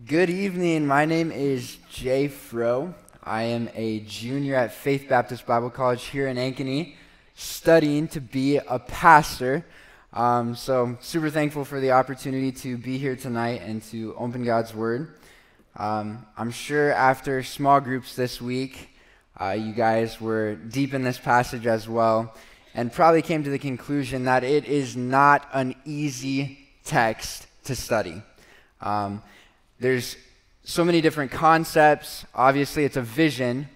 Good evening. My name is Jay Froah. I am a junior at Faith Baptist Bible College here in Ankeny, studying to be a pastor. So super thankful for the opportunity to be here tonight and to open God's Word. I'm sure after small groups this week, you guys were deep in this passage as well, and probably came to the conclusion that it is not an easy text to study. There's so many different concepts. Obviously, it's a vision.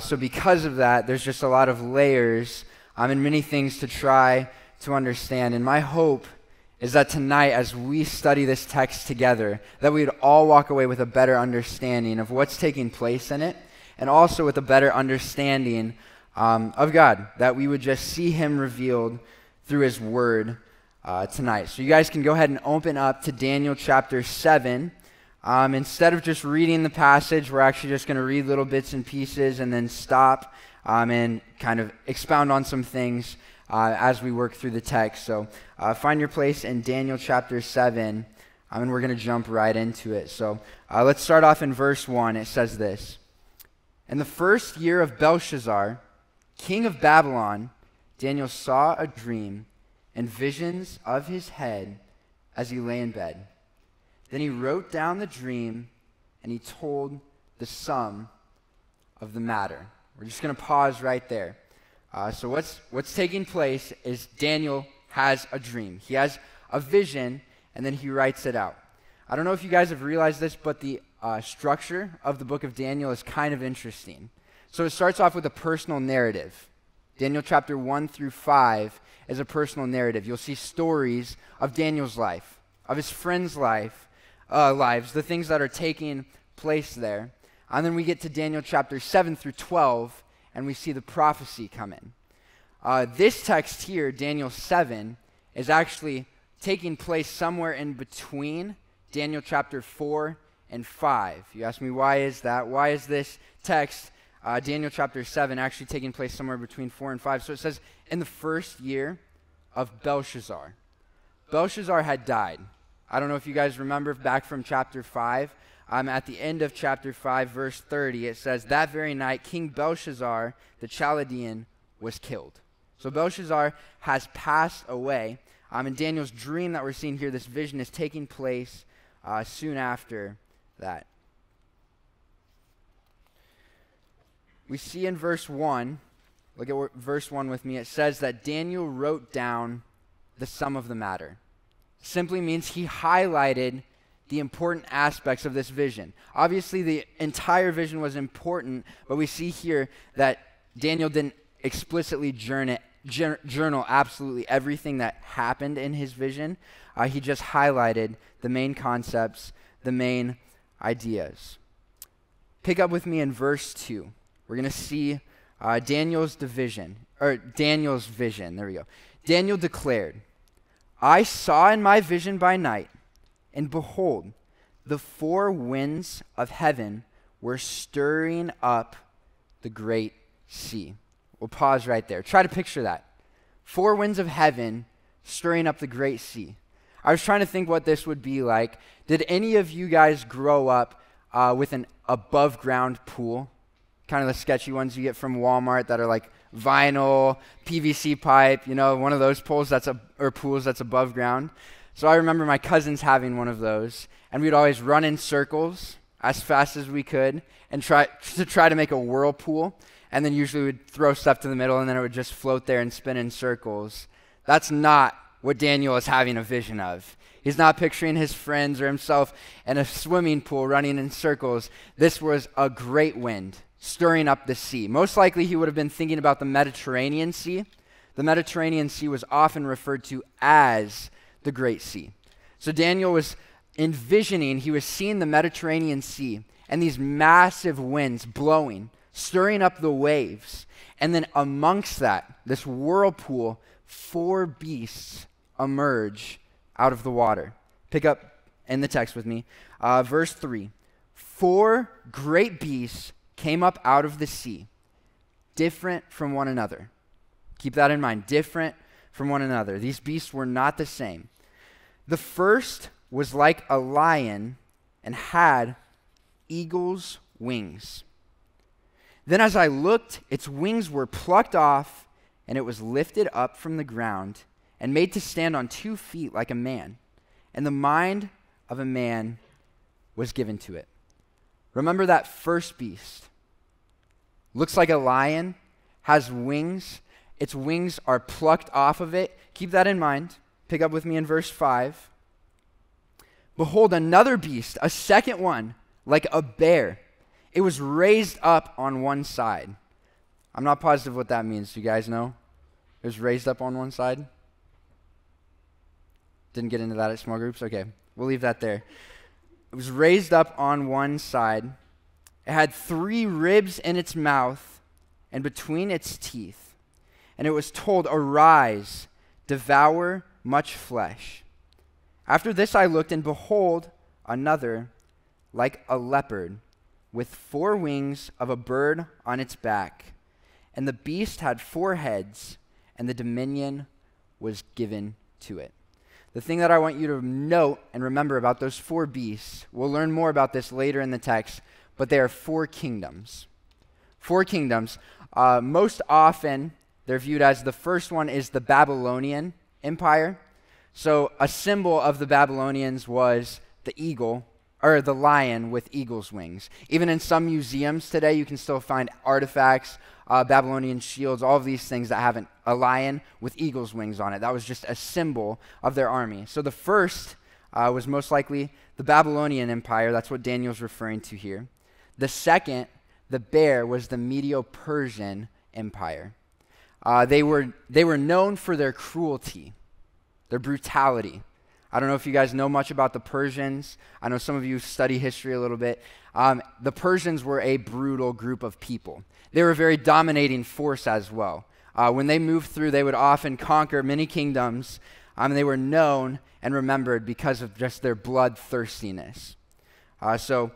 So because of that, there's just a lot of layers and many things to try to understand. And my hope is that tonight, as we study this text together, that we'd all walk away with a better understanding of what's taking place in it, and also with a better understanding of God, that we would just see Him revealed through His Word tonight. So you guys can go ahead and open up to Daniel chapter 7. Instead of just reading the passage, we're actually just going to read little bits and pieces and then stop and kind of expound on some things as we work through the text. So find your place in Daniel chapter 7, and we're going to jump right into it. So let's start off in verse 1. It says this: "In the first year of Belshazzar, king of Babylon, Daniel saw a dream and visions of his head as he lay in bed. Then he wrote down the dream, and he told the sum of the matter." We're just going to pause right there. So what's taking place is Daniel has a dream. He has a vision, and then he writes it out. I don't know if you guys have realized this, but the structure of the book of Daniel is kind of interesting. So it starts off with a personal narrative. Daniel chapter 1 through 5 is a personal narrative. You'll see stories of Daniel's life, of his friends' lives, the things that are taking place there. And then we get to Daniel chapter 7 through 12, and we see the prophecy come in. This text here, Daniel 7, is actually taking place somewhere in between Daniel chapter 4 and 5. You ask me, why is that? Why is this text, Daniel chapter 7, actually taking place somewhere between 4 and 5? So it says, in the first year of Belshazzar. Belshazzar had died. I don't know if you guys remember back from chapter 5. At the end of chapter 5, verse 30, it says, "That very night, King Belshazzar, the Chaldean, was killed." So Belshazzar has passed away. And Daniel's dream that we're seeing here, this vision, is taking place soon after that. We see in verse 1, look at verse 1 with me, it says that Daniel wrote down the sum of the matter. Simply means he highlighted the important aspects of this vision. Obviously, the entire vision was important, but we see here that Daniel didn't explicitly journal absolutely everything that happened in his vision. He just highlighted the main concepts, the main ideas. Pick up with me in verse 2. We're going to see Daniel's vision. There we go. Daniel declared, "I saw in my vision by night, and behold, the four winds of heaven were stirring up the great sea." We'll pause right there. Try to picture that. Four winds of heaven stirring up the great sea. I was trying to think what this would be like. Did any of you guys grow up with an above-ground pool? Kind of the sketchy ones you get from Walmart that are like vinyl, PVC pipe, one of those pools that's above ground. So I remember my cousins having one of those, and we'd always run in circles as fast as we could and try to make a whirlpool, and then usually we'd throw stuff to the middle, and then it would just float there and spin in circles. That's not what Daniel is having a vision of. He's not picturing his friends or himself in a swimming pool running in circles. This was a great wind stirring up the sea. Most likely he would have been thinking about the Mediterranean Sea. The Mediterranean Sea was often referred to as the Great Sea. So Daniel was envisioning, he was seeing the Mediterranean Sea and these massive winds blowing, stirring up the waves. And then amongst that, this whirlpool, four beasts emerge out of the water. Pick up in the text with me. Verse 3. "Four great beasts came up out of the sea, different from one another." Keep that in mind, different from one another. These beasts were not the same. "The first was like a lion, and had eagle's wings. Then as I looked, its wings were plucked off, and it was lifted up from the ground and made to stand on 2 feet like a man. And the mind of a man was given to it. Remember that first beast. Looks like a lion, has wings. Its wings are plucked off of it. Keep that in mind. Pick up with me in verse 5. Behold, another beast, a second one, like a bear. It was raised up on one side. I'm not positive what that means. Do you guys know? It was raised up on one side? Didn't get into that at small groups? Okay, we'll leave that there. It was raised up on one side. It had 3 ribs in its mouth and between its teeth. And it was told, arise, devour much flesh. After this I looked, and behold, another, like a leopard, with 4 wings of a bird on its back. And the beast had 4 heads, and the dominion was given to it. The thing that I want you to note and remember about those 4 beasts, we'll learn more about this later in the text, but they are 4 kingdoms. 4 kingdoms. Most often, they're viewed as the first one is the Babylonian Empire. So a symbol of the Babylonians was the eagle, or the lion with eagle's wings. Even in some museums today, you can still find artifacts, Babylonian shields, all of these things that have a lion with eagle's wings on it. That was just a symbol of their army. So the first was most likely the Babylonian Empire. That's what Daniel's referring to here. The second, the bear, was the Medo-Persian Empire. They were known for their cruelty, their brutality. I don't know if you guys know much about the Persians. I know some of you study history a little bit. The Persians were a brutal group of people. They were a very dominating force as well. When they moved through, they would often conquer many kingdoms. They were known and remembered because of just their bloodthirstiness. The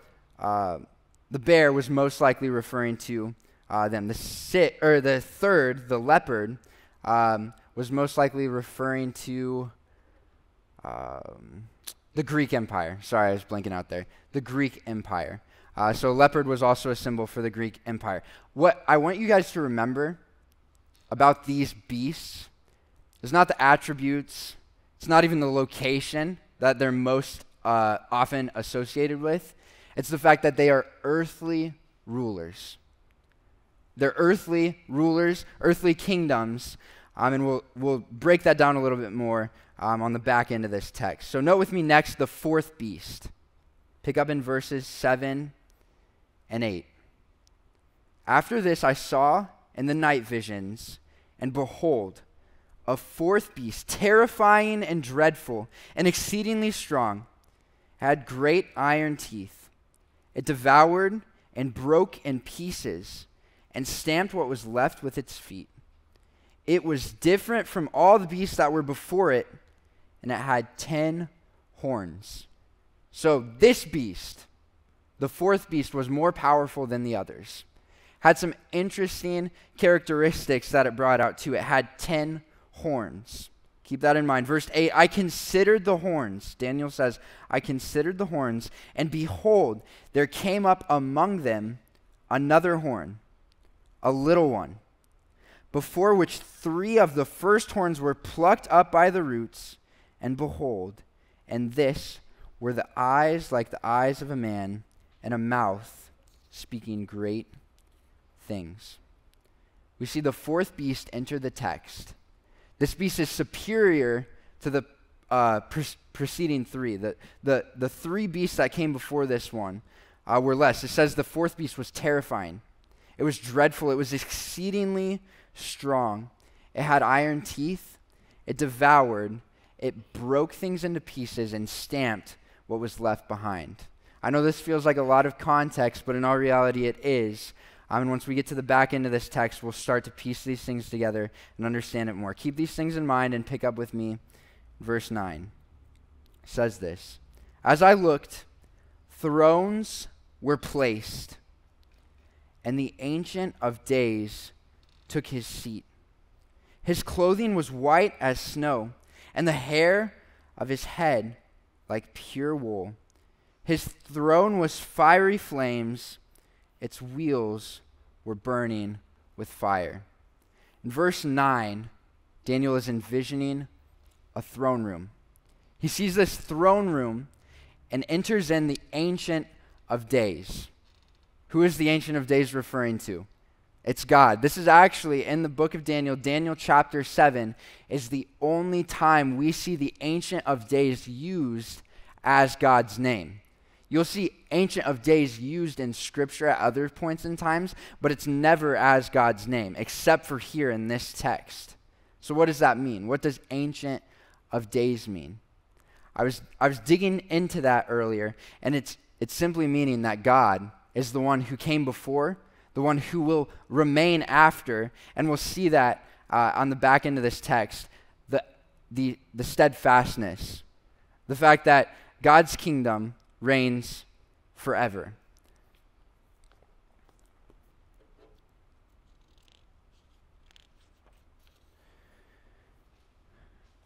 bear was most likely referring to them. The third, the leopard, was most likely referring to the Greek Empire. Sorry, I was blanking out there. The Greek Empire. So leopard was also a symbol for the Greek Empire. What I want you guys to remember about these beasts is not the attributes, it's not even the location that they're most often associated with. It's the fact that they are earthly rulers. They're earthly rulers, earthly kingdoms, and we'll break that down a little bit more on the back end of this text. So note with me next the 4th beast. Pick up in verses 7 and 8. After this I saw in the night visions, and behold, a 4th beast, terrifying and dreadful and exceedingly strong, had great iron teeth. It devoured and broke in pieces and stamped what was left with its feet. It was different from all the beasts that were before it, and it had 10 horns. So this beast, the 4th beast, was more powerful than the others. Had some interesting characteristics that it brought out too. It had 10 horns. Keep that in mind. Verse 8, I considered the horns. Daniel says, I considered the horns, and behold, there came up among them another horn, a little one, before which 3 of the first horns were plucked up by the roots, and behold, and this were the eyes like the eyes of a man, and a mouth speaking great things. We see the 4th beast enter the text. This beast is superior to the preceding 3. The 3 beasts that came before this one were less. It says the 4th beast was terrifying. It was dreadful. It was exceedingly strong. It had iron teeth. It devoured. It broke things into pieces and stamped what was left behind. I know this feels like a lot of context, but in all reality it is. And once we get to the back end of this text, we'll start to piece these things together and understand it more. Keep these things in mind and pick up with me. Verse 9 says this, as I looked, thrones were placed, and the Ancient of Days took his seat. His clothing was white as snow, and the hair of his head like pure wool. His throne was fiery flames. Its wheels were burning with fire. In verse 9, Daniel is envisioning a throne room. He sees this throne room and enters in the Ancient of Days. Who is the Ancient of Days referring to? It's God. This is actually in the book of Daniel. Daniel chapter 7 is the only time we see the Ancient of Days used as God's name. You'll see Ancient of Days used in Scripture at other points in times, but it's never as God's name, except for here in this text. So what does that mean? What does Ancient of Days mean? I was digging into that earlier, and it's simply meaning that God is the one who came before, the one who will remain after, and we'll see that on the back end of this text, the steadfastness, the fact that God's kingdom reigns forever.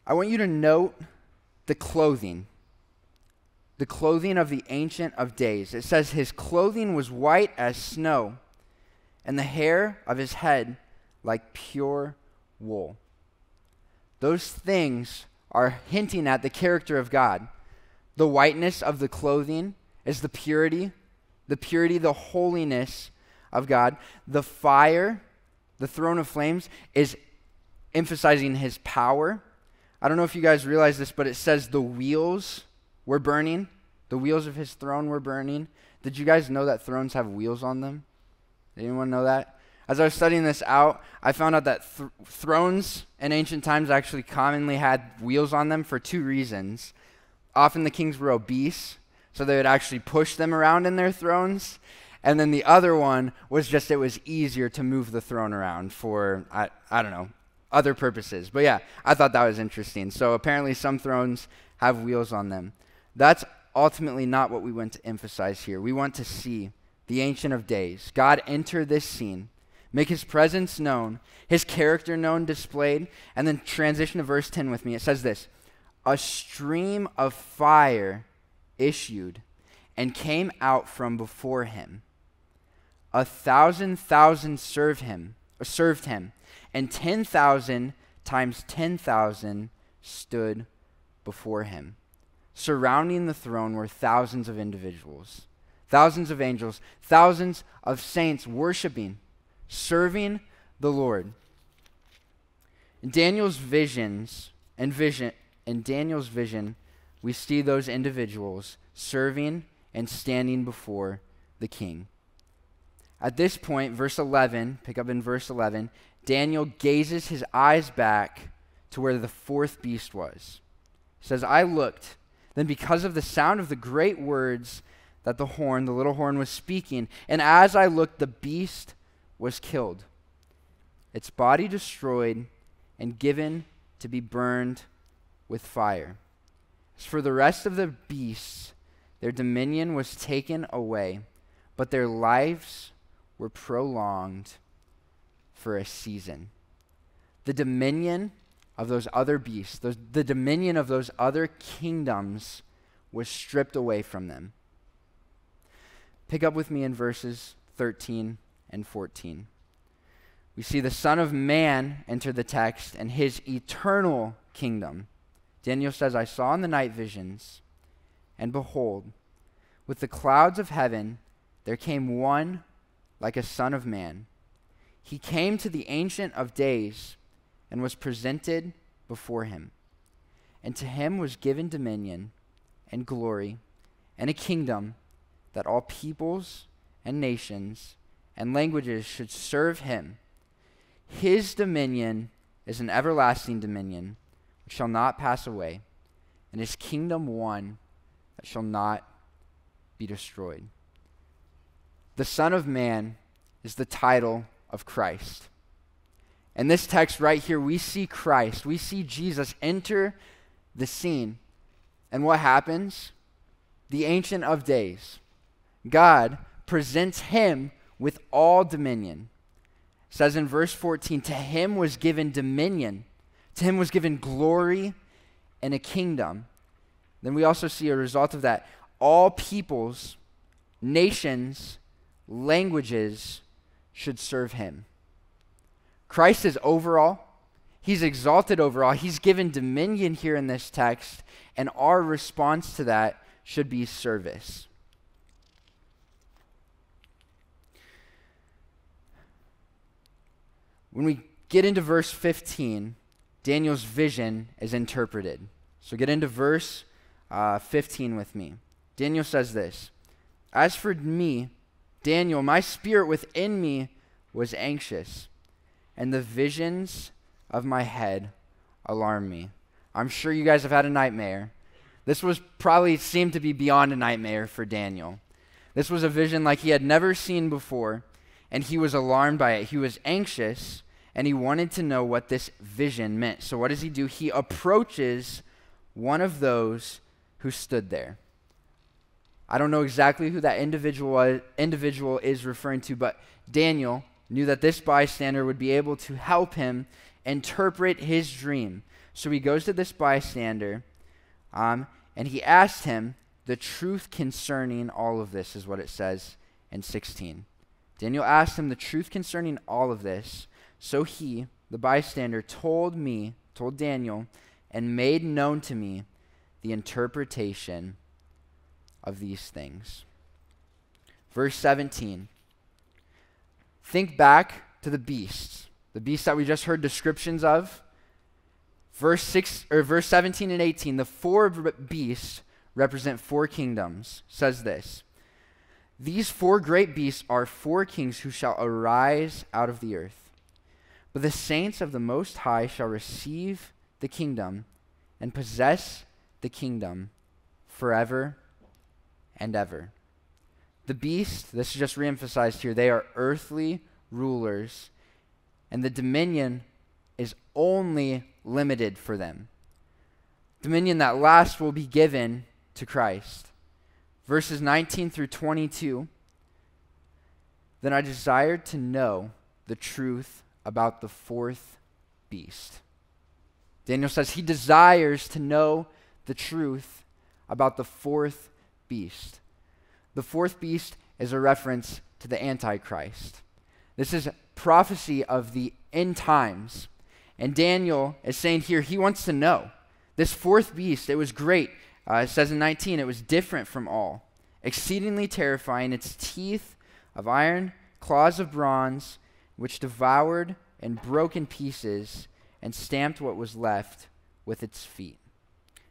I want you to note the clothing of the Ancient of Days. It says his clothing was white as snow, and the hair of his head like pure wool. Those things are hinting at the character of God. The whiteness of the clothing is the purity, the holiness of God. The fire, the throne of flames, is emphasizing his power. I don't know if you guys realize this, but it says the wheels were burning. The wheels of his throne were burning. Did you guys know that thrones have wheels on them? Did anyone know that? As I was studying this out, I found out that thrones in ancient times actually commonly had wheels on them for two reasons. Often the kings were obese, so they would actually push them around in their thrones. And then the other one was just it was easier to move the throne around for, I don't know, other purposes. But yeah, I thought that was interesting. So apparently some thrones have wheels on them. That's ultimately not what we want to emphasize here. We want to see the Ancient of Days, God enter this scene, make his presence known, his character known, displayed, and then transition to verse 10 with me. It says this: a stream of fire issued and came out from before him. 1,000,000 served him, and 10,000 times 10,000 stood before him. Surrounding the throne were thousands of individuals, thousands of angels, thousands of saints worshiping, serving the Lord. In Daniel's vision, we see those individuals serving and standing before the king. At this point, verse 11, pick up in verse 11, Daniel gazes his eyes back to where the fourth beast was. It says, I looked, then because of the sound of the great words that the little horn was speaking, and as I looked, the beast was killed, its body destroyed and given to be burned with fire. As for the rest of the beasts, their dominion was taken away, but their lives were prolonged for a season. The dominion of those other beasts, the dominion of those other kingdoms was stripped away from them. Pick up with me in verses 13 and 14. We see the Son of Man enter the text and his eternal kingdom. Daniel says, I saw in the night visions, and behold, with the clouds of heaven there came one like a son of man. He came to the Ancient of Days and was presented before him. And to him was given dominion and glory and a kingdom that all peoples and nations and languages should serve him. His dominion is an everlasting dominion which shall not pass away, and his kingdom one that shall not be destroyed. The Son of Man is the title of Christ. In this text right here, we see Christ, we see Jesus enter the scene. And what happens? The Ancient of Days, God presents him with all dominion. It says in verse 14, to him was given dominion, to him was given glory and a kingdom. Then we also see a result of that. all peoples, nations, languages should serve him. Christ is over all. He's exalted over all. He's given dominion here in this text, and our response to that should be service. When we get into verse 15, Daniel's vision is interpreted. So get into verse 15 with me. Daniel says this, "As for me, Daniel, my spirit within me was anxious, and the visions of my head alarmed me." I'm sure you guys have had a nightmare. This was probably seemed to be beyond a nightmare for Daniel. This was a vision like he had never seen before, and he was alarmed by it. He was anxious, and he wanted to know what this vision meant. So what does he do? He approaches one of those who stood there. I don't know exactly who that individual is referring to, but Daniel knew that this bystander would be able to help him interpret his dream. So he goes to this bystander, and he asked him the truth concerning all of this, is what it says in 16. Daniel asked him the truth concerning all of this. So he, the bystander, told Daniel, and made known to me the interpretation of these things. Verse 17. Think back to the beasts that we just heard descriptions of. Verse 17 and 18, the four beasts represent four kingdoms. Says this, "These four great beasts are four kings who shall arise out of the earth. But the saints of the Most High shall receive the kingdom and possess the kingdom forever and ever." The beast, this is just reemphasized here, they are earthly rulers, and the dominion is only limited for them. Dominion that last will be given to Christ. Verses 19 through 22, "Then I desired to know the truth about the fourth beast." Daniel says he desires to know the truth about the fourth beast. The fourth beast is a reference to the Antichrist. This is prophecy of the end times. And Daniel is saying here he wants to know. This fourth beast, it was great. It says in 19, it was different from all, exceedingly terrifying, its teeth of iron, claws of bronze, which devoured and broke in pieces and stamped what was left with its feet.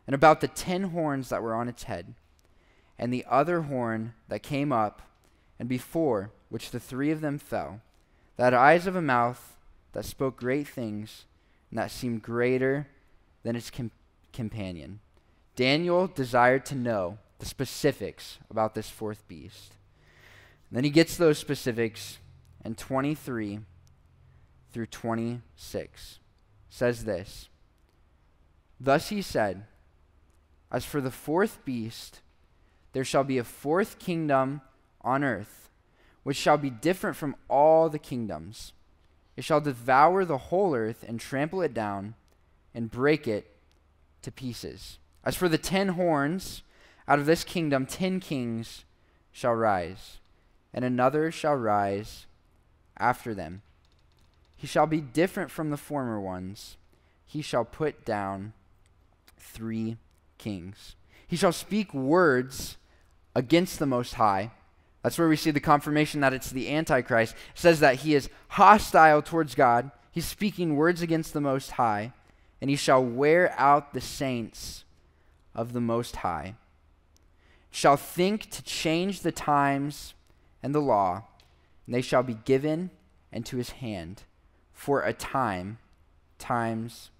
And about the 10 horns that were on its head, and the other horn that came up, and before which the 3 of them fell, that had eyes of a mouth that spoke great things, and that seemed greater than its companion. Daniel desired to know the specifics about this fourth beast. And then he gets those specifics in 23 through 26. Says this, "Thus he said, as for the fourth beast, there shall be a fourth kingdom on earth, which shall be different from all the kingdoms. It shall devour the whole earth and trample it down and break it to pieces. As for the 10 horns, out of this kingdom 10 kings shall rise, and another shall rise after them. He shall be different from the former ones. He shall put down 3 kings. He shall speak words against the Most High." That's where we see the confirmation that it's the Antichrist. It says that he is hostile towards God. He's speaking words against the Most High. "And he shall wear out the saints of the Most High. Shall think to change the times and the law, and they shall be given into his hand for a time, times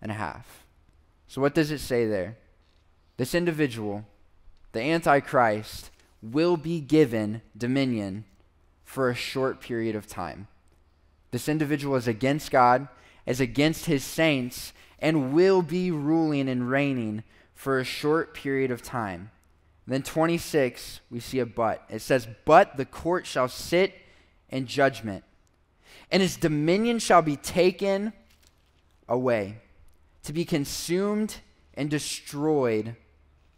and a half." So what does it say there? This individual, the Antichrist, will be given dominion for a short period of time. This individual is against God, is against his saints, and will be ruling and reigning for a short period of time. And then 26, we see a but. It says, "But the court shall sit in judgment, and his dominion shall be taken away, to be consumed and destroyed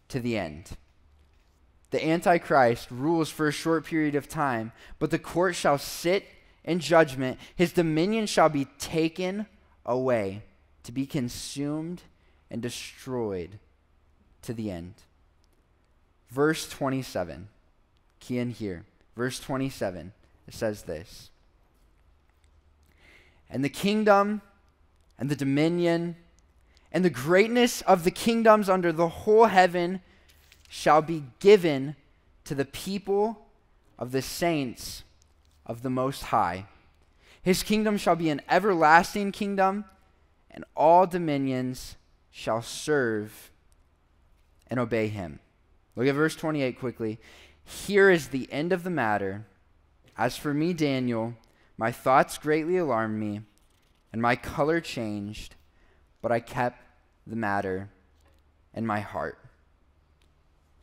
to the end." the Antichrist, rules for a short period of time, but the court shall sit in judgment. His dominion shall be taken away, to be consumed and destroyed to the end. Verse 27, key in here. Verse 27, it says this. And the kingdom and the dominion and the greatness of the kingdoms under the whole heaven shall be given to the people of the saints of the Most High. His kingdom shall be an everlasting kingdom, and all dominions shall serve and obey him. Look at verse 28 quickly. Here is the end of the matter. As for me, Daniel, my thoughts greatly alarmed me, and my color changed, but I kept the matter in my heart.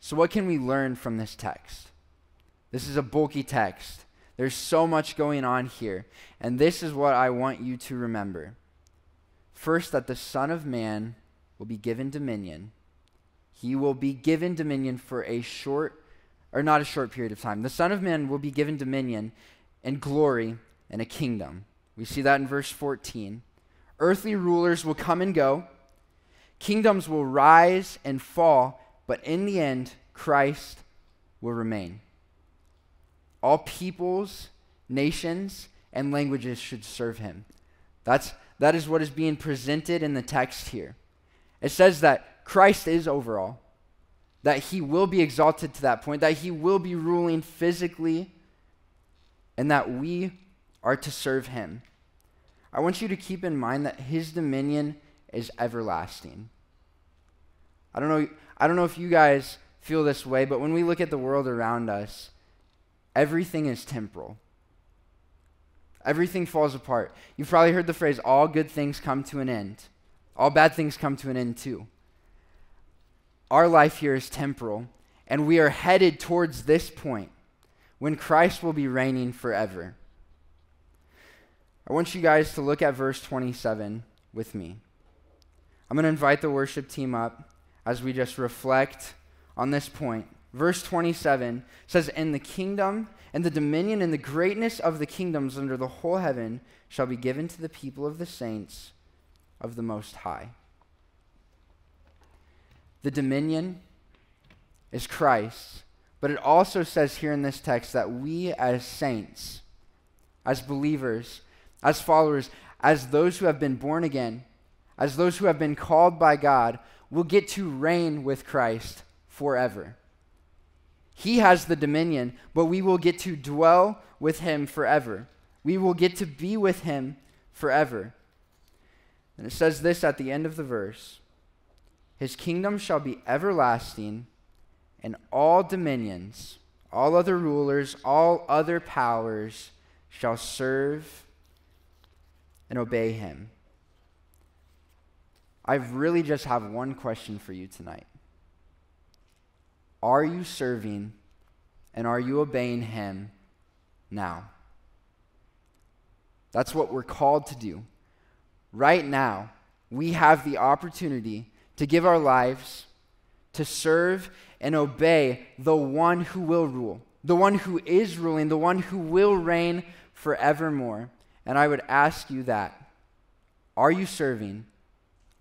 So what can we learn from this text? This is a bulky text. There's so much going on here, and this is what I want you to remember. First, that the Son of Man will be given dominion. He will be given dominion for a short, or not a short period of time. The Son of Man will be given dominion and glory and a kingdom. We see that in verse 14. Earthly rulers will come and go. Kingdoms will rise and fall, but in the end, Christ will remain. All peoples, nations, and languages should serve him. That is what is being presented in the text here. It says that Christ is over all, that he will be exalted to that point, that he will be ruling physically, and that we are to serve him. I want you to keep in mind that his dominion is everlasting. I don't know if you guys feel this way, but when we look at the world around us, everything is temporal. Everything falls apart. You've probably heard the phrase, all good things come to an end. All bad things come to an end too. Our life here is temporal, and we are headed towards this point when Christ will be reigning forever. I want you guys to look at verse 27 with me. I'm going to invite the worship team up as we just reflect on this point. Verse 27 says, And the kingdom and the dominion and the greatness of the kingdoms under the whole heaven shall be given to the people of the saints of the Most High. The dominion is Christ, but it also says here in this text that we as saints, as believers, as followers, as those who have been born again, as those who have been called by God, will get to reign with Christ forever. He has the dominion, but we will get to dwell with him forever. We will get to be with him forever. And it says this at the end of the verse. His kingdom shall be everlasting, and all dominions, all other rulers, all other powers shall serve and obey him. I really just have one question for you tonight. Are you serving and are you obeying him now? That's what we're called to do. Right now, we have the opportunity to give our lives, to serve and obey the one who will rule, the one who is ruling, the one who will reign forevermore. And I would ask you that. Are you serving?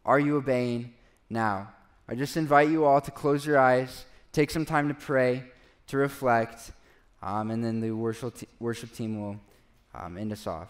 Are you obeying now? I just invite you all to close your eyes, take some time to pray, to reflect, and then the worship team will end us off.